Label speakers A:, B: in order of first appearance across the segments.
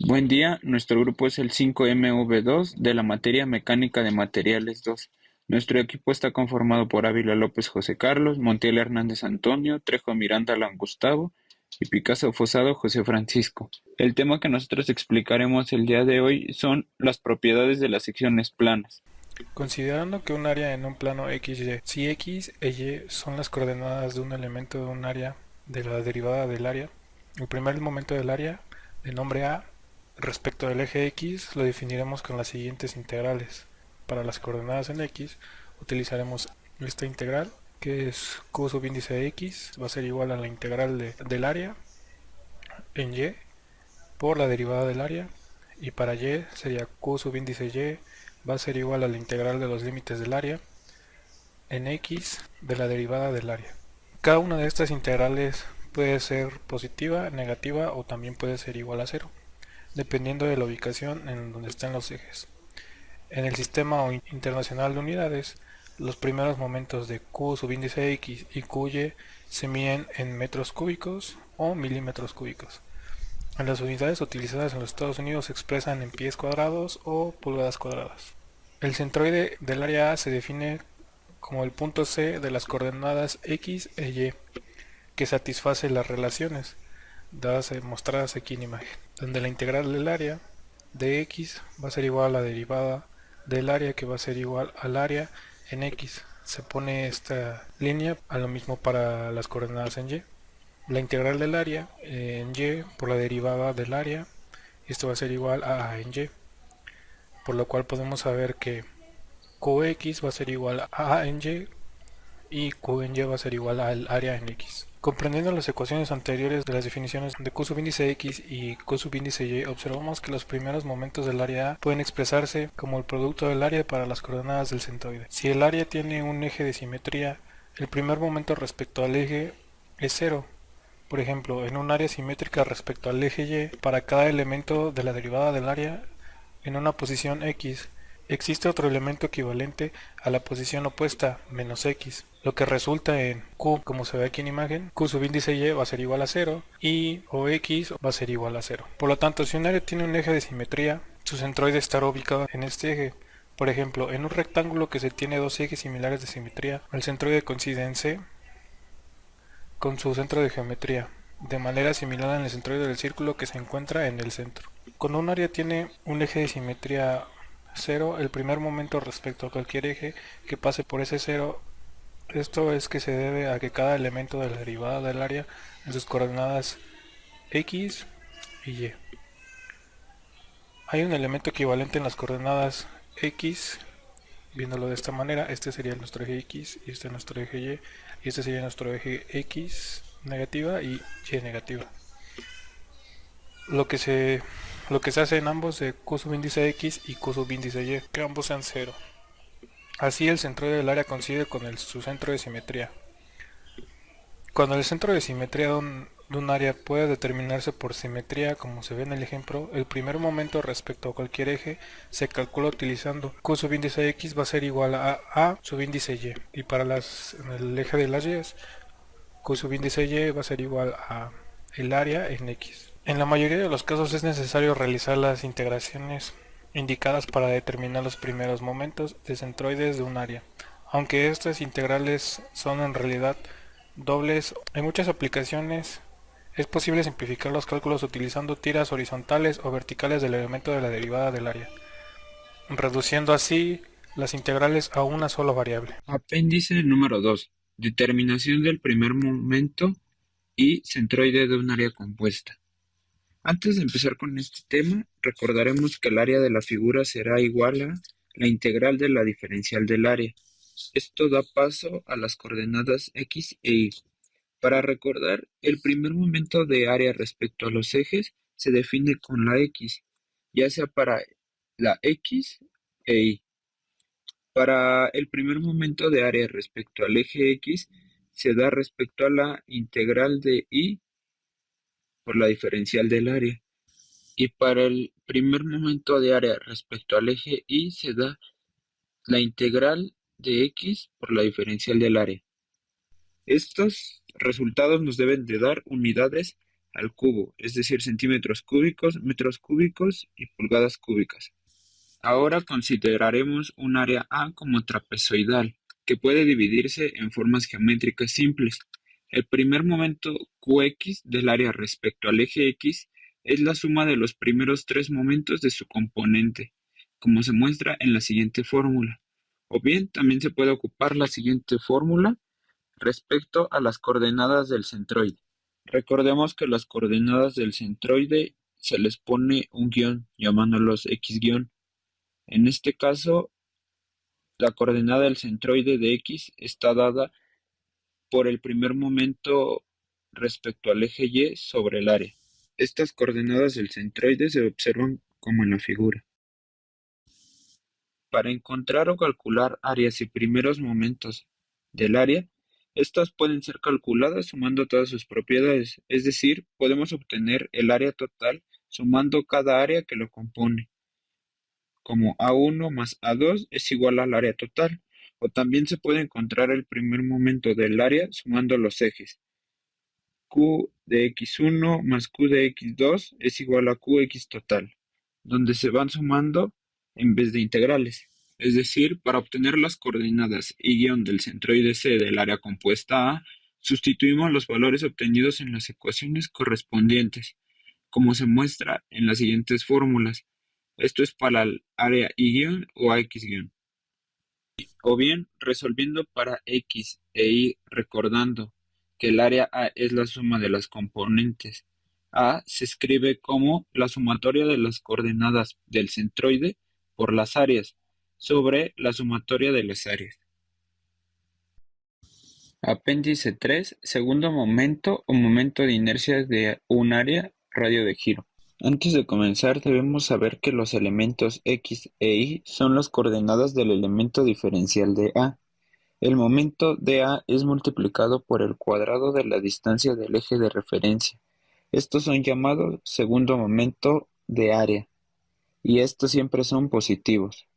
A: Buen día, nuestro grupo es el 5MV2 de la materia Mecánica de Materiales 2. Nuestro equipo está conformado por Ávila López José Carlos, Montiel Hernández Antonio, Trejo Miranda Alan Gustavo y Picasso Fosado José Francisco. El tema que nosotros explicaremos el día de hoy son las propiedades de las secciones planas.
B: Considerando que un área en un plano XY, si X e Y son las coordenadas de un elemento de un área de la derivada del área, el primer momento del área, de nombre A, respecto del eje X, lo definiremos con las siguientes integrales. Para las coordenadas en X, utilizaremos esta integral, que es q subíndice de X, va a ser igual a la integral del área en Y por la derivada del área, y para y sería q subíndice y va a ser igual a la integral de los límites del área en x de la derivada del área. Cada una de estas integrales puede ser positiva, negativa o también puede ser igual a cero, dependiendo de la ubicación en donde estén los ejes. En el sistema internacional de unidades, los primeros momentos de q subíndice x y qy se miden en metros cúbicos o milímetros cúbicos. Las unidades utilizadas en los Estados Unidos se expresan en pies cuadrados o pulgadas cuadradas. El centroide del área A se define como el punto C de las coordenadas X e Y, que satisface las relaciones dadas mostradas aquí en imagen, donde la integral del área de X va a ser igual a la derivada del área, que va a ser igual al área en X. Se pone esta línea a lo mismo para las coordenadas en Y. La integral del área en Y por la derivada del área, esto va a ser igual a en Y, por lo cual podemos saber que Qx va a ser igual a en Y y Q en Y va a ser igual al área en X. Comprendiendo las ecuaciones anteriores de las definiciones de Q subíndice X y Q subíndice Y, observamos que los primeros momentos del área A pueden expresarse como el producto del área para las coordenadas del centroide. Si el área tiene un eje de simetría, el primer momento respecto al eje es cero. Por ejemplo, en un área simétrica respecto al eje Y, para cada elemento de la derivada del área en una posición X, existe otro elemento equivalente a la posición opuesta, menos X, lo que resulta en Q, como se ve aquí en imagen, Q subíndice Y va a ser igual a cero y o X va a ser igual a cero. Por lo tanto, si un área tiene un eje de simetría, su centroide estará ubicado en este eje. Por ejemplo, en un rectángulo que se tiene dos ejes similares de simetría, el centroide coincide en C con su centro de geometría, de manera similar al centroide del círculo que se encuentra en el centro. Cuando un área tiene un eje de simetría cero, el primer momento respecto a cualquier eje que pase por ese cero, esto es que se debe a que cada elemento de la derivada del área en sus coordenadas x y y. Hay un elemento equivalente en las coordenadas x, viéndolo de esta manera, este sería nuestro eje x y este nuestro eje y, y este sería nuestro eje x negativa y y negativa. Lo que se lo que se hace en ambos de q subíndice x y q subíndice y, que ambos sean cero. Así el centroide del área coincide con su centro de simetría. Cuando el centro de simetría de un área puede determinarse por simetría, como se ve en el ejemplo, el primer momento respecto a cualquier eje se calcula utilizando q subíndice x va a ser igual a subíndice y. Y para en el eje de las y, q subíndice y va a ser igual a el área en x. En la mayoría de los casos es necesario realizar las integraciones indicadas para determinar los primeros momentos de centroides de un área. Aunque estas integrales son en realidad dobles, en muchas aplicaciones es posible simplificar los cálculos utilizando tiras horizontales o verticales del elemento de la derivada del área, reduciendo así las integrales a una sola variable.
A: Apéndice número 2. Determinación del primer momento y centroide de un área compuesta. Antes de empezar con este tema, recordaremos que el área de la figura será igual a la integral de la diferencial del área. Esto da paso a las coordenadas x e y. Para recordar, el primer momento de área respecto a los ejes se define con la x, ya sea para la x e y. Para el primer momento de área respecto al eje x se da respecto a la integral de y por la diferencial del área. Y para el primer momento de área respecto al eje y se da la integral de x por la diferencial del área. Estos resultados nos deben de dar unidades al cubo, es decir, centímetros cúbicos, metros cúbicos y pulgadas cúbicas. Ahora consideraremos un área A como trapezoidal, que puede dividirse en formas geométricas simples. El primer momento Qx del área respecto al eje X es la suma de los primeros tres momentos de su componente, como se muestra en la siguiente fórmula. O bien, también se puede ocupar la siguiente fórmula respecto a las coordenadas del centroide. Recordemos que las coordenadas del centroide se les pone un guión, llamándolos X guión. En este caso, la coordenada del centroide de X está dada por el primer momento respecto al eje Y sobre el área. Estas coordenadas del centroide se observan como en la figura. Para encontrar o calcular áreas y primeros momentos del área, estas pueden ser calculadas sumando todas sus propiedades, es decir, podemos obtener el área total sumando cada área que lo compone, como A1 más A2 es igual al área total, o también se puede encontrar el primer momento del área sumando los ejes. Q de x1 más Q de x2 es igual a Qx total, donde se van sumando en vez de integrales. Es decir, para obtener las coordenadas y guión del centroide C del área compuesta A, sustituimos los valores obtenidos en las ecuaciones correspondientes, como se muestra en las siguientes fórmulas. Esto es para el área Y o AX-. O bien, resolviendo para X e Y recordando que el área A es la suma de las componentes A, se escribe como la sumatoria de las coordenadas del centroide por las áreas sobre la sumatoria de las áreas. Apéndice 3. Segundo momento o momento de inercia de un área, radio de giro. Antes de comenzar debemos saber que los elementos X e Y son las coordenadas del elemento diferencial de A. El momento dA es multiplicado por el cuadrado de la distancia del eje de referencia. Estos son llamados segundo momento de área, y estos siempre son positivos.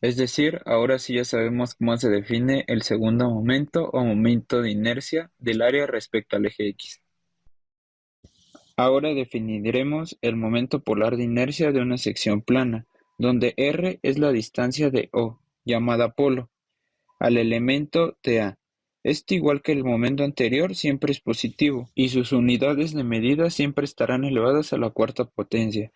A: Es decir, ahora sí ya sabemos cómo se define el segundo momento o momento de inercia del área respecto al eje X. Ahora definiremos el momento polar de inercia de una sección plana, donde r es la distancia de O, llamada polo, al elemento TA. Este, igual que el momento anterior, siempre es positivo, y sus unidades de medida siempre estarán elevadas a la cuarta potencia.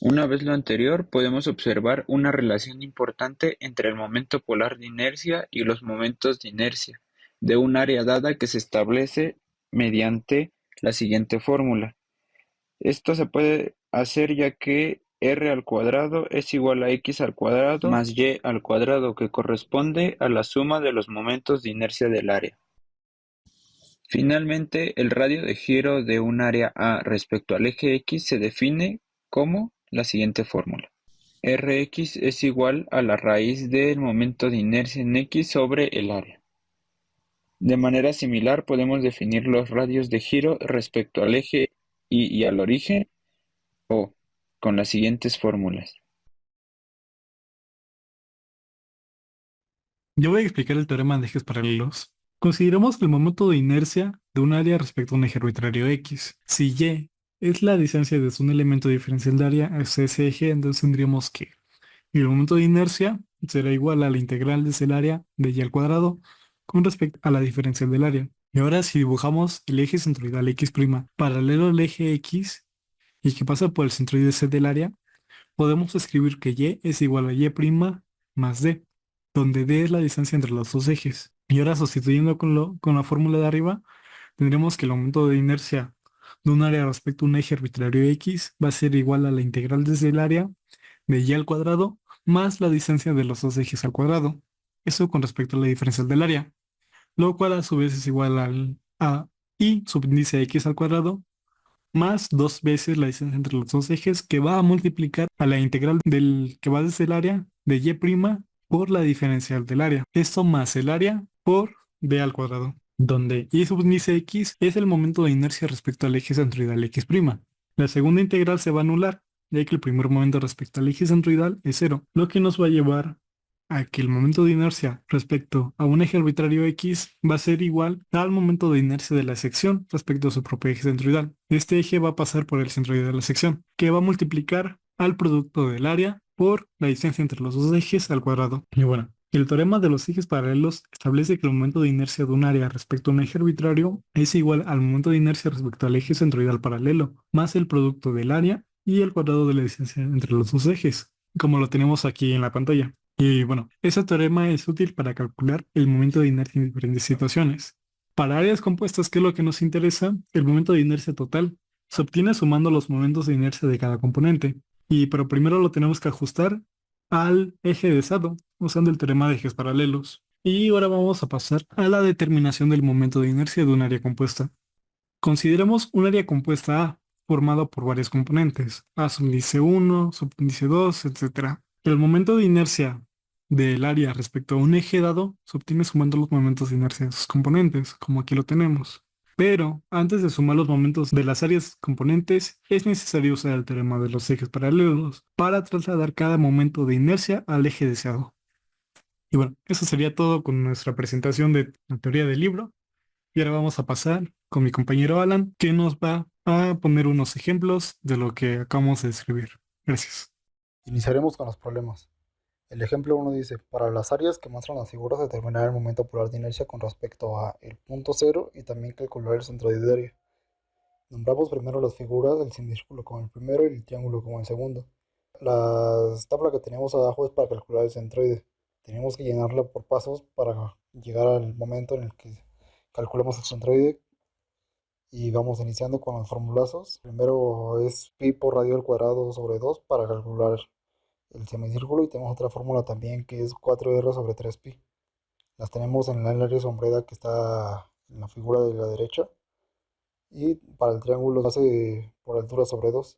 A: Una vez lo anterior, podemos observar una relación importante entre el momento polar de inercia y los momentos de inercia de un área dada que se establece mediante la siguiente fórmula. Esto se puede hacer ya que r al cuadrado es igual a x al cuadrado más y al cuadrado, que corresponde a la suma de los momentos de inercia del área. Finalmente, el radio de giro de un área A respecto al eje X se define como la siguiente fórmula. Rx es igual a la raíz del momento de inercia en X sobre el área. De manera similar, podemos definir los radios de giro respecto al eje y al origen o con las siguientes fórmulas.
C: Yo voy a explicar el teorema de ejes paralelos. Consideramos el momento de inercia de un área respecto a un eje arbitrario X. Si Y es la distancia desde un elemento diferencial de área hacia ese eje, entonces tendríamos que el momento de inercia será igual a la integral desde el área de Y al cuadrado con respecto a la diferencial del área. Y ahora si dibujamos el eje centroidal X' paralelo al eje X y que pasa por el centroide C del área, podemos escribir que Y es igual a Y' más D, donde D es la distancia entre los dos ejes. Y ahora sustituyendo con la fórmula de arriba, tendremos que el momento de inercia de un área respecto a un eje arbitrario X va a ser igual a la integral desde el área de Y al cuadrado más la distancia de los dos ejes al cuadrado. Eso con respecto a la diferencial del área, lo cual a su vez es igual a I subíndice X al cuadrado más dos veces la distancia entre los dos ejes, que va a multiplicar a la integral del que va desde el área de Y' por la diferencial del área. Esto más el área por D al cuadrado, donde Y subíndice X es el momento de inercia respecto al eje centroidal X'. La segunda integral se va a anular, ya que el primer momento respecto al eje centroidal es cero, lo que nos va a llevar a que el momento de inercia respecto a un eje arbitrario X va a ser igual al momento de inercia de la sección respecto a su propio eje centroidal. Este eje va a pasar por el centroide de la sección, que va a multiplicar al producto del área por la distancia entre los dos ejes al cuadrado. Y bueno, el teorema de los ejes paralelos establece que el momento de inercia de un área respecto a un eje arbitrario es igual al momento de inercia respecto al eje centroidal paralelo, más el producto del área y el cuadrado de la distancia entre los dos ejes, como lo tenemos aquí en la pantalla. Y bueno, ese teorema es útil para calcular el momento de inercia en diferentes situaciones. Para áreas compuestas, que es lo que nos interesa, el momento de inercia total se obtiene sumando los momentos de inercia de cada componente. Pero primero lo tenemos que ajustar al eje de Sado, usando el teorema de ejes paralelos. Y ahora vamos a pasar a la determinación del momento de inercia de un área compuesta. Consideremos un área compuesta A, formada por varios componentes, A subíndice 1, subíndice 2, etc. El momento de inercia del área respecto a un eje dado se obtiene sumando los momentos de inercia de sus componentes, como aquí lo tenemos. Pero antes de sumar los momentos de las áreas componentes, es necesario usar el teorema de los ejes paralelos para trasladar cada momento de inercia al eje deseado. Y bueno, eso sería todo con nuestra presentación de la teoría del libro. Y ahora vamos a pasar con mi compañero Alan, que nos va a poner unos ejemplos de lo que acabamos de describir. Gracias.
D: Iniciaremos con los problemas. El ejemplo 1 dice, para las áreas que muestran las figuras, determinar el momento polar de inercia con respecto a el punto cero y también calcular el centroide de área. Nombramos primero las figuras, el semicírculo como el primero y el triángulo como el segundo. La tabla que tenemos abajo es para calcular el centroide. Tenemos que llenarla por pasos para llegar al momento en el que calculamos el centroide y vamos iniciando con los formulazos. Primero es pi por radio al cuadrado sobre 2 para calcular el semicírculo y tenemos otra fórmula también que es 4r sobre 3pi. Las tenemos en el área sombrera que está en la figura de la derecha y para el triángulo hace por altura sobre 2.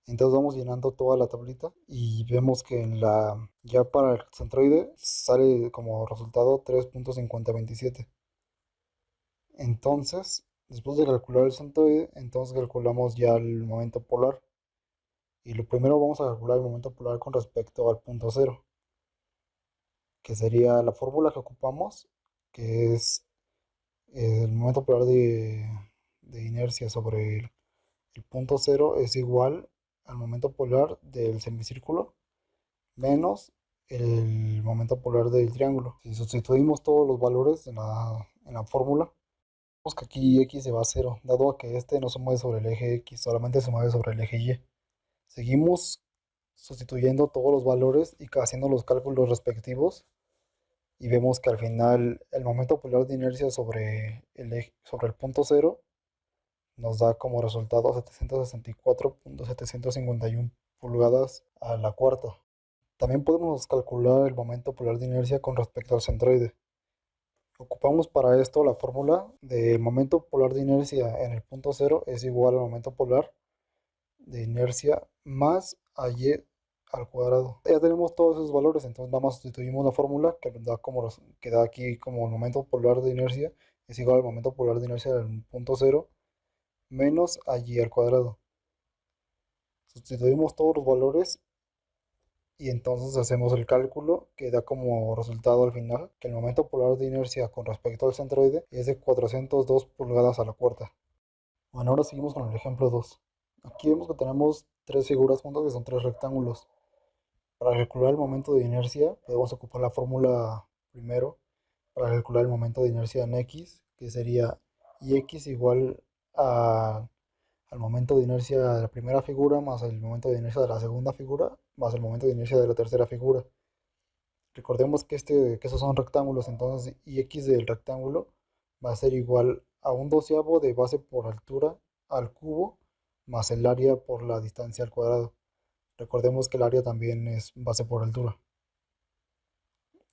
D: Entonces vamos llenando toda la tablita y vemos que ya para el centroide sale como resultado 3.5027. Entonces, después de calcular el centroide, entonces calculamos ya el momento polar. Y lo primero vamos a calcular el momento polar con respecto al punto cero, que sería la fórmula que ocupamos, que es el momento polar de inercia sobre el punto cero es igual al momento polar del semicírculo menos el momento polar del triángulo. Si sustituimos todos los valores en la fórmula, vemos que aquí x se va a cero, dado que este no se mueve sobre el eje x, solamente se mueve sobre el eje y. Seguimos sustituyendo todos los valores y haciendo los cálculos respectivos y vemos que al final el momento polar de inercia sobre el punto cero nos da como resultado 764.751 pulgadas a la cuarta. También podemos calcular el momento polar de inercia con respecto al centroide. Ocupamos para esto la fórmula del momento polar de inercia en el punto cero es igual al momento polar de inercia más a y al cuadrado. Ya tenemos todos esos valores, entonces nada más sustituimos la fórmula que da aquí como el momento polar de inercia es igual al momento polar de inercia del punto cero menos a y al cuadrado. Sustituimos todos los valores y entonces hacemos el cálculo que da como resultado al final que el momento polar de inercia con respecto al centroide es de 402 pulgadas a la cuarta. Bueno, ahora seguimos con el ejemplo 2. Aquí vemos que tenemos tres figuras juntas que son tres rectángulos. Para calcular el momento de inercia podemos ocupar la fórmula primero para calcular el momento de inercia en x, que sería ix igual al momento de inercia de la primera figura más el momento de inercia de la segunda figura más el momento de inercia de la tercera figura. Recordemos que esos son rectángulos, entonces ix del rectángulo va a ser igual a un doceavo de base por altura al cubo más el área por la distancia al cuadrado. Recordemos que el área también es base por altura.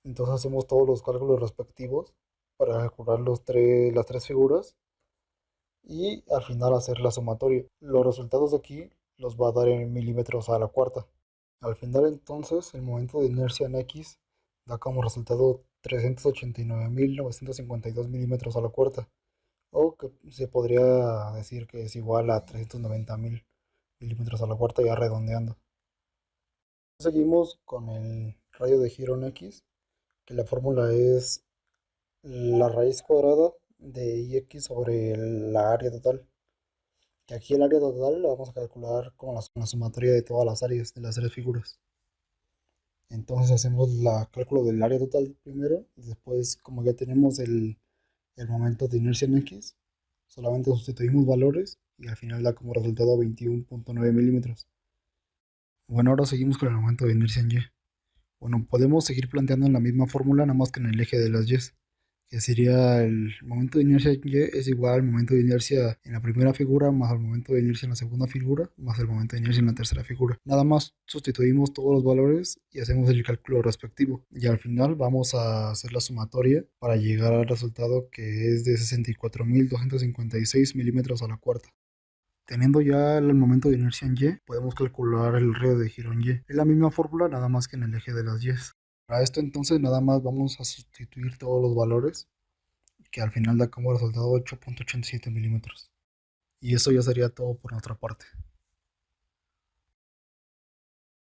D: Entonces hacemos todos los cálculos respectivos para calcular las tres figuras y al final hacer la sumatoria. Los resultados de aquí los va a dar en milímetros a la cuarta. Al final entonces el momento de inercia en x da como resultado 389.952 milímetros a la cuarta, o que se podría decir que es igual a 390.000 milímetros a la cuarta ya redondeando. Seguimos con el radio de giro en X, que la fórmula es la raíz cuadrada de IX sobre la área total. Y aquí el área total la vamos a calcular como la sumatoria de todas las áreas de las tres figuras. Entonces hacemos el cálculo del área total primero y después, como ya tenemos el momento de inercia en X, solamente sustituimos valores y al final da como resultado 21.9 milímetros. Bueno, ahora seguimos con el momento de inercia en Y. Bueno, podemos seguir planteando en la misma fórmula, nada más que en el eje de las Y, que sería el momento de inercia en Y es igual al momento de inercia en la primera figura más el momento de inercia en la segunda figura más el momento de inercia en la tercera figura. Nada más sustituimos todos los valores y hacemos el cálculo respectivo. Y al final vamos a hacer la sumatoria para llegar al resultado que es de 64.256 milímetros a la cuarta. Teniendo ya el momento de inercia en Y, podemos calcular el radio de giro en Y. Es la misma fórmula, nada más que en el eje de las Y. Para esto entonces nada más vamos a sustituir todos los valores, que al final da como resultado 8.87 milímetros. Y eso ya sería todo por nuestra parte.